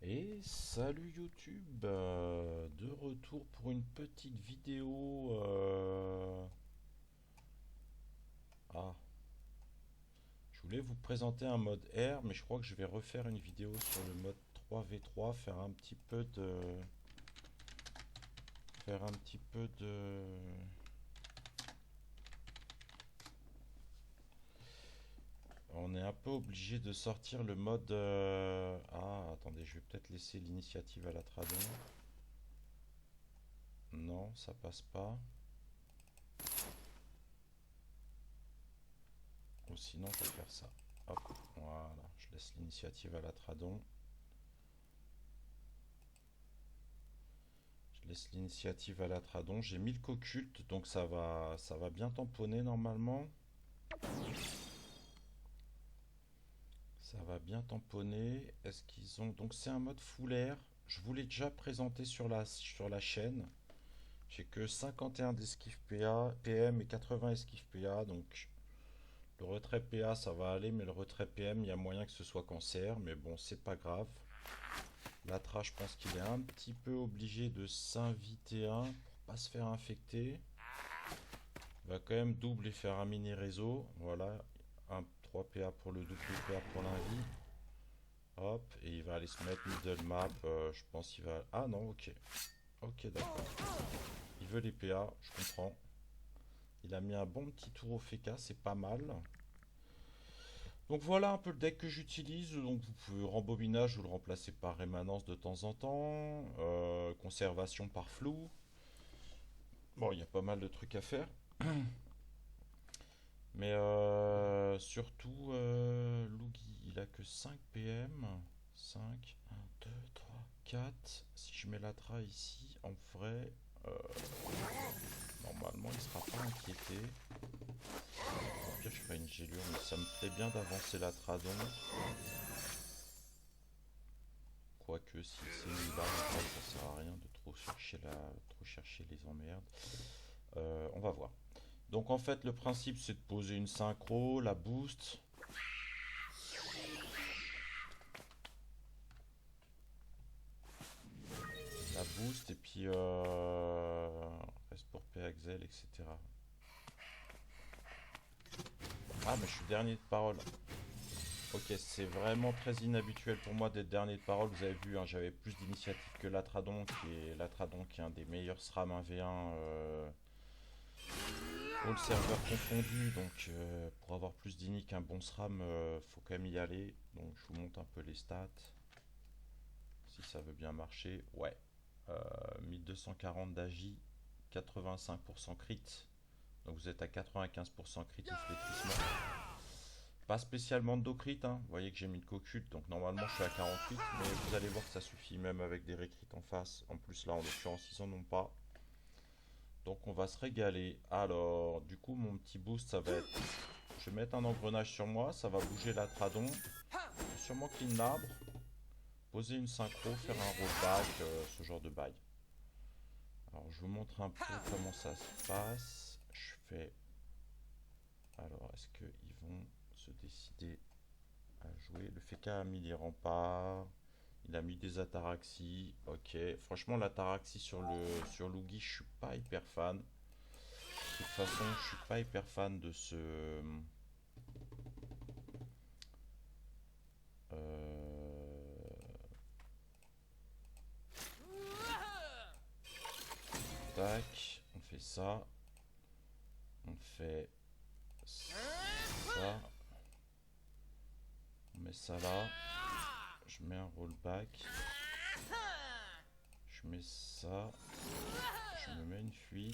Et salut YouTube, de retour pour une petite vidéo. Ah, je voulais vous présenter un mode R, mais je crois que je vais refaire une vidéo sur le mode 3v3, faire un petit peu de. On est un peu obligé de sortir le mode. Ah, attendez, je vais peut-être laisser l'initiative à la Tradon. Non, ça passe pas. Ou sinon, je vais faire ça. Hop, voilà, je laisse l'initiative à la Tradon. Je laisse l'initiative à la Tradon. J'ai mis le Cocult, donc ça va bien tamponner normalement. Ça va bien tamponner. Est-ce qu'ils ont... Donc c'est un mode full air. Je vous l'ai déjà présenté sur la chaîne. J'ai que 51 d'esquive PM et 80 esquive PA. Donc le retrait PA ça va aller, mais le retrait PM, il y a moyen que ce soit cancer. Mais bon, c'est pas grave. L'Atra, je pense qu'il est un petit peu obligé de s'inviter un pour pas se faire infecter. Il va quand même double et faire un mini réseau. Voilà, un 3 PA pour le double, 2 PA pour l'invite. Hop, et il va aller se mettre middle map. Je pense qu'il va. Ah non, ok. Ok, d'accord. Il veut les PA, je comprends. Il a mis un bon petit tour au FK, c'est pas mal. Donc voilà un peu le deck que j'utilise. Donc vous pouvez rembobinage, vous le remplacez par rémanence de temps en temps. Conservation par flou. Bon, il y a pas mal de trucs à faire. Mais surtout, Lugi, il a que 5 PM. 5, 1, 2, 3, 4. Si je mets l'Atra ici, en vrai, euh, normalement, il ne sera pas inquiété. Au pire, je ferai une gélure, mais ça me plaît bien d'avancer l'Atradon. Quoique, si c'est une barre, ça sert à rien de trop chercher les emmerdes. On va voir. Donc en fait, le principe, c'est de poser une synchro, la boost. La boost et puis reste pour Axel, etc. Ah, mais je suis dernier de parole. Ok, c'est vraiment très inhabituel pour moi d'être dernier de parole. Vous avez vu, hein, j'avais plus d'initiative que l'Atradon qui est un des meilleurs SRAM 1v1 all serveur confondu. Donc pour avoir plus d'ini qu'un bon SRAM, faut quand même y aller. Donc je vous montre un peu les stats. Si ça veut bien marcher. Ouais. 1240 d'agi, 85% crit. Donc vous êtes à 95% crit ou flétrissement. Pas spécialement de do crit, hein. Vous voyez que j'ai mis le co-cult, donc normalement je suis à 48, mais vous allez voir que ça suffit même avec des récrits en face. En plus là, en l'occurrence, ils en ont pas. Donc on va se régaler. Alors, du coup, mon petit boost, ça va être... Je vais mettre un engrenage sur moi, ça va bouger la Tradon. Je vais sûrement clean l'arbre, poser une synchro, faire un rollback, ce genre de bail. Alors, je vous montre un peu comment ça se passe. Je fais... Alors, est-ce qu'ils vont se décider à jouer? Le Feka a mis les remparts. Il a mis des ataraxies. Ok. Franchement, l'ataraxie sur Lugi, je suis pas hyper fan. De toute façon, je suis pas hyper fan de ce. Tac. On fait ça. On fait ça. On met ça là. Je mets un rollback. Je mets ça. Je me mets une fuite.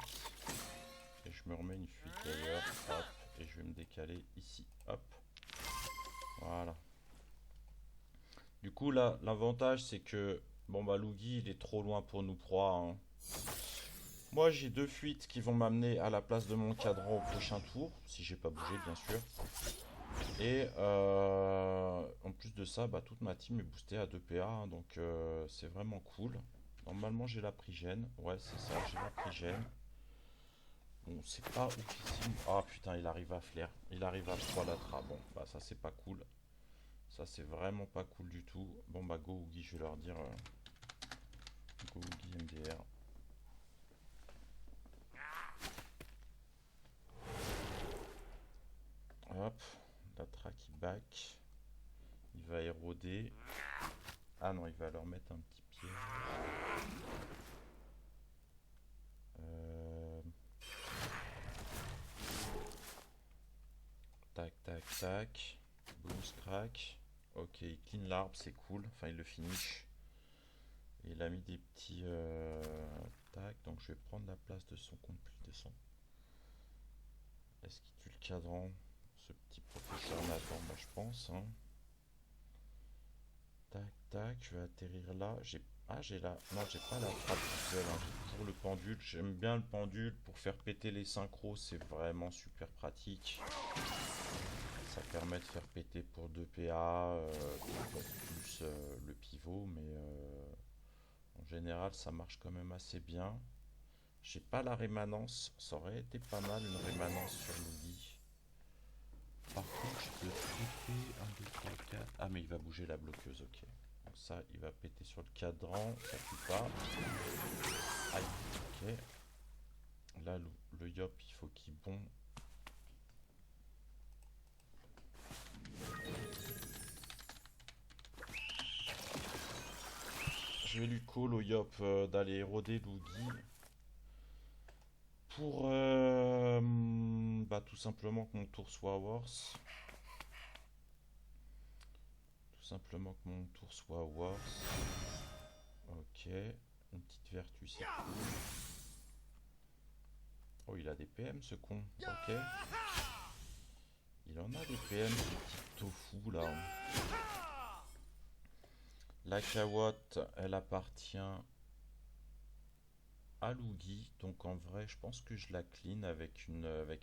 Et je me remets une fuite d'ailleurs. Hop. Et je vais me décaler ici. Hop. Voilà. Du coup, là, l'avantage, c'est que, bon, bah, Lugi, il est trop loin pour nous proie, hein. Moi, j'ai deux fuites qui vont m'amener à la place de mon cadran au prochain tour, si j'ai pas bougé, bien sûr. Et en plus de ça, bah, toute ma team est boostée à 2 PA, hein, donc c'est vraiment cool. Normalement, j'ai la prigène. Ouais, c'est ça, j'ai la prigène. Bon, c'est pas oufissime. Ah putain, il arrive à flair. Il arrive à 3 l'atra. Bon, bah, ça, c'est pas cool. Ça, c'est vraiment pas cool du tout. Bon, bah go Oogie, je vais leur dire go Oogie MDR. Hop, la track il back. Il va éroder. Ah non, il va leur mettre un petit piège. Tac, tac, tac. Boost crack. Ok, il clean l'arbre, c'est cool. Enfin, il le finish. Et il a mis des petits... tac, donc je vais prendre la place de son compte plus descend. Est-ce qu'il tue le cadran? Ce petit professeur Nathan, bah je pense. Hein. Tac, tac, je vais atterrir là. J'ai la... Non, j'ai pas la frappe visuelle, hein. J'ai toujours le pendule. J'aime bien le pendule pour faire péter les synchros. C'est vraiment super pratique. Ça permet de faire péter pour 2 PA, plus le pivot. Mais en général, ça marche quand même assez bien. J'ai pas la rémanence. Ça aurait été pas mal une rémanence sur l'Oogie. Par contre, je peux traiter 1, 2, 3, 4. Ah, mais il va bouger la bloqueuse, ok. Donc ça, il va péter sur le cadran, ça tue pas. Aïe, ok. Là, le yop, il faut qu'il bombe. Je vais lui call au yop d'aller éroder l'Oogie. Pour bah, tout simplement que mon tour soit worse. Tout simplement que mon tour soit worse. Ok. Une petite vertu, c'est cool. Oh, il a des PM ce con. Ok. Il en a des PM, ce petit tofu là. La cawotte, elle appartient à l'Oogie. Donc en vrai, je pense que je la clean avec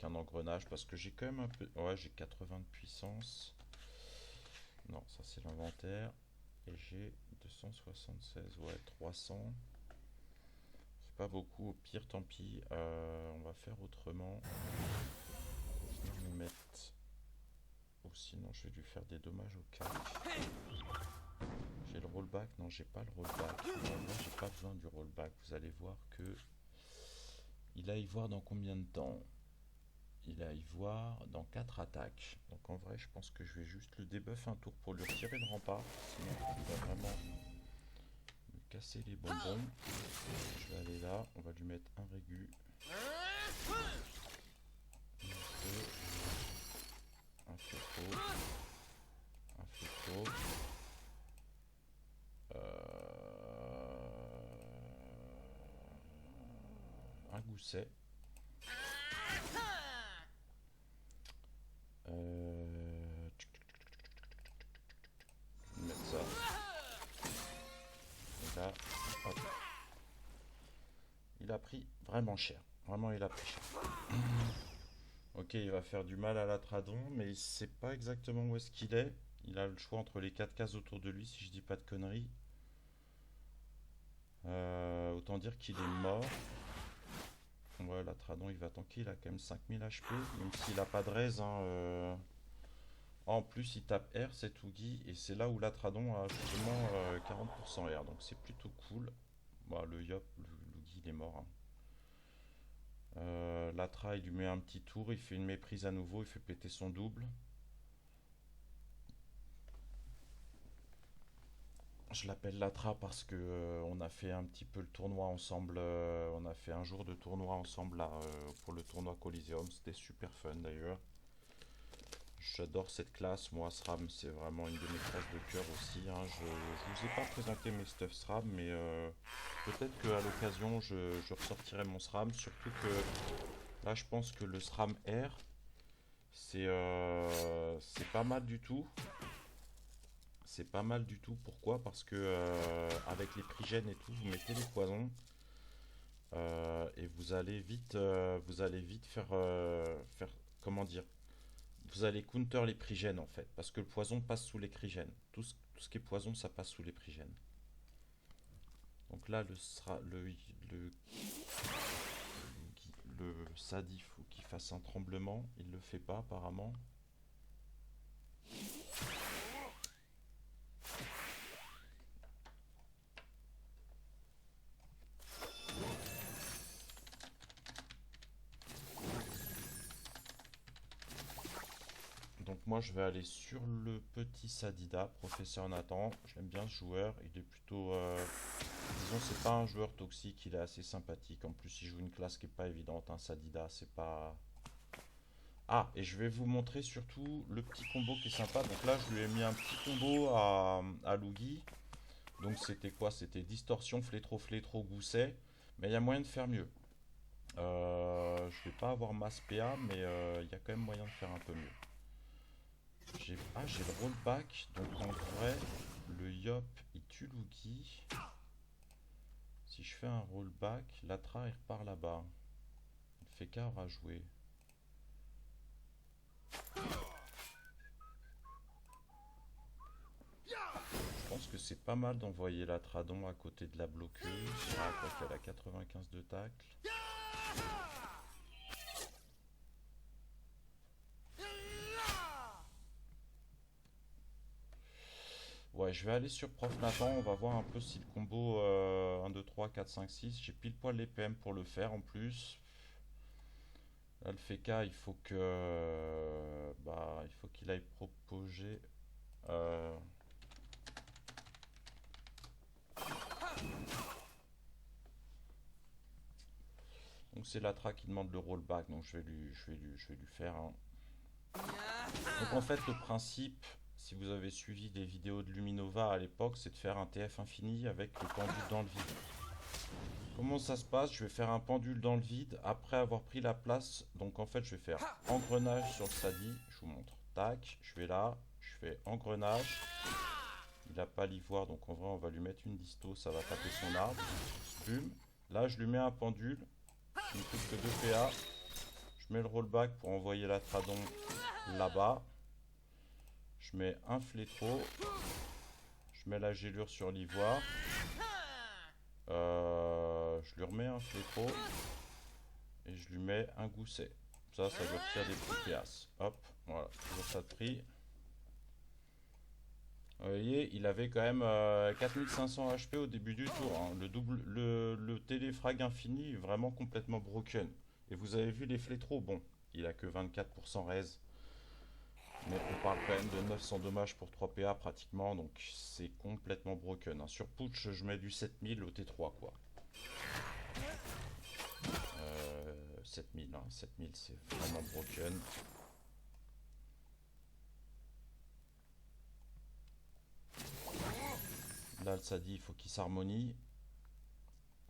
un engrenage. Parce que j'ai quand même un peu... Ouais, j'ai 80 de puissance. Non, ça c'est l'inventaire. Et j'ai 276, ouais, 300. C'est pas beaucoup, au pire, tant pis. On va faire autrement. Je vais me mettre... Ou sinon, je vais lui faire des dommages au casque. J'ai le rollback. Non, j'ai pas le rollback. Non, moi, j'ai pas besoin du rollback. Vous allez voir que... Il a y voir dans combien de temps? Il a y voir dans 4 attaques. Donc en vrai, je pense que je vais juste le debuff un tour pour lui retirer le rempart. Sinon, il va vraiment me casser les bonbons. Je vais aller là. On va lui mettre un régu. Un fléau. Un fléau. Un gousset. Je vais mettre ça. Et là, hop. Il a pris vraiment cher. Vraiment, il a pris cher. Ok, il va faire du mal à la Tradon, mais il sait pas exactement où est-ce qu'il est. Il a le choix entre les 4 cases autour de lui, si je dis pas de conneries. Autant dire qu'il est mort. Ouais, la Tradon, il va tanker. Il a quand même 5000 HP, même s'il a pas de raise. Hein. En plus, il tape R, cet Oogie, et c'est là où la Tradon a justement 40% R, donc c'est plutôt cool. Bah, le Yop, l'Oogie, il est mort. Hein. L'Atra, il lui met un petit tour, il fait une méprise à nouveau, il fait péter son double. Je l'appelle Latra parce que on a fait un petit peu le tournoi ensemble. On a fait un jour de tournoi ensemble là, pour le tournoi Coliseum. C'était super fun d'ailleurs. J'adore cette classe. Moi, SRAM, c'est vraiment une de mes classes de cœur aussi. Hein. Je vous ai pas présenté mes stuff SRAM, mais peut-être qu'à l'occasion, je ressortirai mon SRAM. Surtout que là, je pense que le SRAM R, c'est pas mal du tout. C'est pas mal du tout. Pourquoi? Parce que avec les prigènes et tout, vous mettez les poisons et vous allez vite faire, comment dire, vous allez counter les prigènes en fait, parce que le poison passe sous les prigènes. Tout ce qui est poison, ça passe sous les prigènes. Donc là, le Sad, il faut qu'il fasse un tremblement. Il le fait pas apparemment. moi je vais aller sur le petit Sadida, professeur Nathan. J'aime bien ce joueur, il est plutôt... disons, c'est pas un joueur toxique, il est assez sympathique. En plus, il joue une classe qui est pas évidente, un Sadida, c'est pas... Ah, et je vais vous montrer surtout le petit combo qui est sympa. Donc là, je lui ai mis un petit combo à Lugi. Donc c'était quoi? C'était distorsion, flétro, flétro, gousset. Mais il y a moyen de faire mieux. Je vais pas avoir masse PA, mais il y a quand même moyen de faire un peu mieux. J'ai le rollback, donc en vrai, le Yop il tue Lugi. Si je fais un rollback, l'Atra il repart là-bas. Le Feka aura joué. Je pense que c'est pas mal d'envoyer la Tradon à côté de la bloqueuse. Ah, quoi qu'elle a 95 de tacle. Ouais, je vais aller sur Prof Nathan. On va voir un peu si le combo 1, 2, 3, 4, 5, 6. J'ai pile poil les PM pour le faire en plus. Là, le FK, il faut que. Bah, il faut qu'il aille proposer. euh, Donc c'est l'Atra qui demande le rollback, donc je vais lui faire. Donc en fait le principe, si vous avez suivi des vidéos de Luminova à l'époque, c'est de faire un TF infini avec le pendule dans le vide. Comment ça se passe? Je vais faire un pendule dans le vide après avoir pris la place. Donc en fait je vais faire engrenage sur le Sadi, je vous montre. Tac, je vais là, je fais engrenage. Il n'a pas l'ivoire, donc en vrai on va lui mettre une disto, ça va taper son arbre. Boum. Là je lui mets un pendule. Il ne coûte que 2 PA. Je mets le rollback pour envoyer la Tradon là-bas. Je mets un flétro. Je mets la gélure sur l'ivoire. Je lui remets un flétro. Et je lui mets un gousset. Ça doit faire des petits PAs. Hop, voilà, toujours ça de prix. Vous voyez, il avait quand même 4500 HP au début du tour, hein. Le téléfrag infini est vraiment complètement broken. Et vous avez vu les flétros, bon, il a que 24% raise. Mais on parle quand même de 900 dommages pour 3 PA pratiquement, donc c'est complètement broken, hein. Sur Putsch, je mets du 7000 au T3 quoi. 7000, hein. 7000 c'est vraiment broken. Là, le Sadi, il faut qu'il s'harmonie.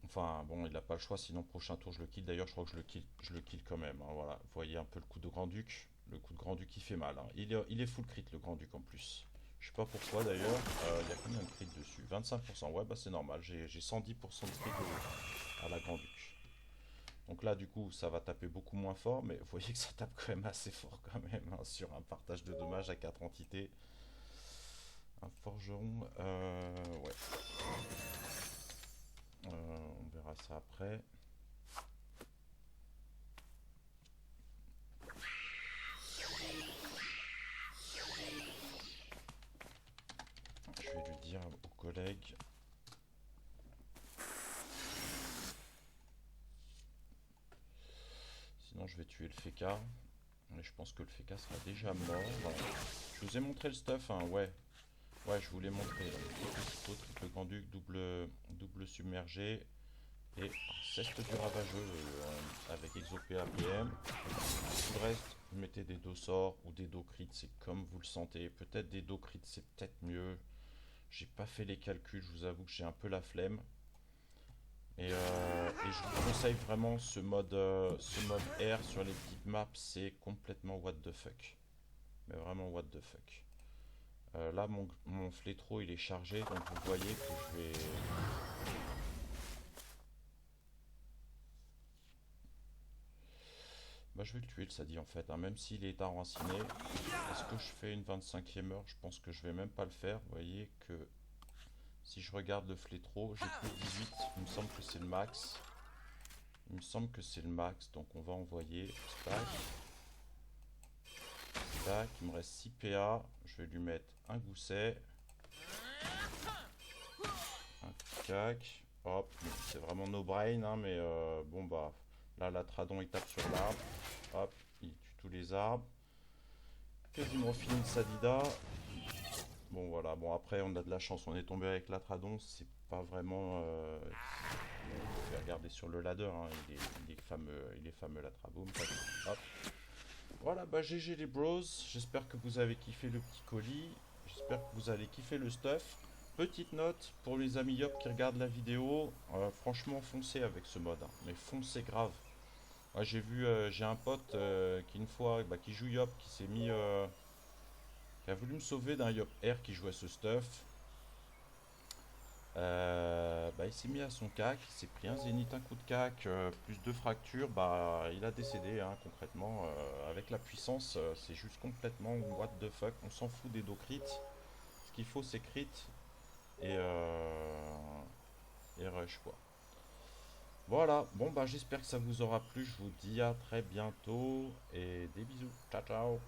Enfin, bon, il n'a pas le choix, sinon prochain tour je le kill. D'ailleurs, je crois que je le kill quand même, hein, voilà. Vous voyez un peu le coup de Grand-Duc. Le coup de Grand-Duc qui fait mal, hein. Il est full crit le Grand-Duc en plus. Je sais pas pourquoi d'ailleurs. Il y a combien de crit dessus? 25%. Ouais, bah c'est normal. J'ai 110% de crit à la Grand-Duc. Donc là, du coup, ça va taper beaucoup moins fort. Mais vous voyez que ça tape quand même assez fort quand même, hein, sur un partage de dommages à 4 entités. Un forgeron. Ouais. On verra ça après. Je vais lui dire aux collègues. Sinon, je vais tuer le Feka. Mais je pense que le Feka sera déjà mort. Voilà. Je vous ai montré le stuff, hein, ouais. Ouais, je vous l'ai montré. Triple triple grand-duc, double submergé. Et ceste du ravageux avec exopé APM. Tout le reste, vous mettez des dos sorts ou des dos crits, c'est comme vous le sentez. Peut-être des dos crits, c'est peut-être mieux. J'ai pas fait les calculs, je vous avoue que j'ai un peu la flemme. Et je vous conseille vraiment ce mode R sur les petites maps, c'est complètement what the fuck. Mais vraiment what the fuck. Là, mon flétro il est chargé, donc vous voyez que je vais. Bah, je vais le tuer, ça dit en fait, hein, même s'il est enraciné. Est-ce que je fais une 25e heure? Je pense que je vais même pas le faire. Vous voyez que si je regarde le flétro, j'ai plus de 18. Il me semble que c'est le max. Il me semble que c'est le max, donc on va envoyer. Stack. Tac, il me reste 6 PA. Je vais lui mettre un gousset. Un cac. Hop, c'est vraiment no brain, hein, mais bon bah là la Tradon il tape sur l'arbre. Hop, il tue tous les arbres. quasiment fini de Sadida. Bon voilà, bon après on a de la chance, on est tombé avec l'Atradon, c'est pas vraiment... vous pouvez regarder sur le ladder, hein, il est fameux l'Atraboom. Hop. Voilà, bah GG les bros, j'espère que vous avez kiffé le petit colis, j'espère que vous allez kiffer le stuff. Petite note pour les amis Yop qui regardent la vidéo, franchement foncez avec ce mode, hein, mais foncez grave. Moi j'ai vu, j'ai un pote qui une fois, bah, qui joue Yop, qui s'est mis, qui a voulu me sauver d'un Yop R qui jouait ce stuff. Bah, il s'est mis à son cac, il s'est pris un zénith, un coup de cac, plus deux fractures, bah il a décédé hein, concrètement. Avec la puissance, c'est juste complètement what the fuck, on s'en fout des dos crit. Ce qu'il faut c'est crit et, et rush quoi. Voilà, bon bah j'espère que ça vous aura plu, je vous dis à très bientôt et des bisous, ciao ciao.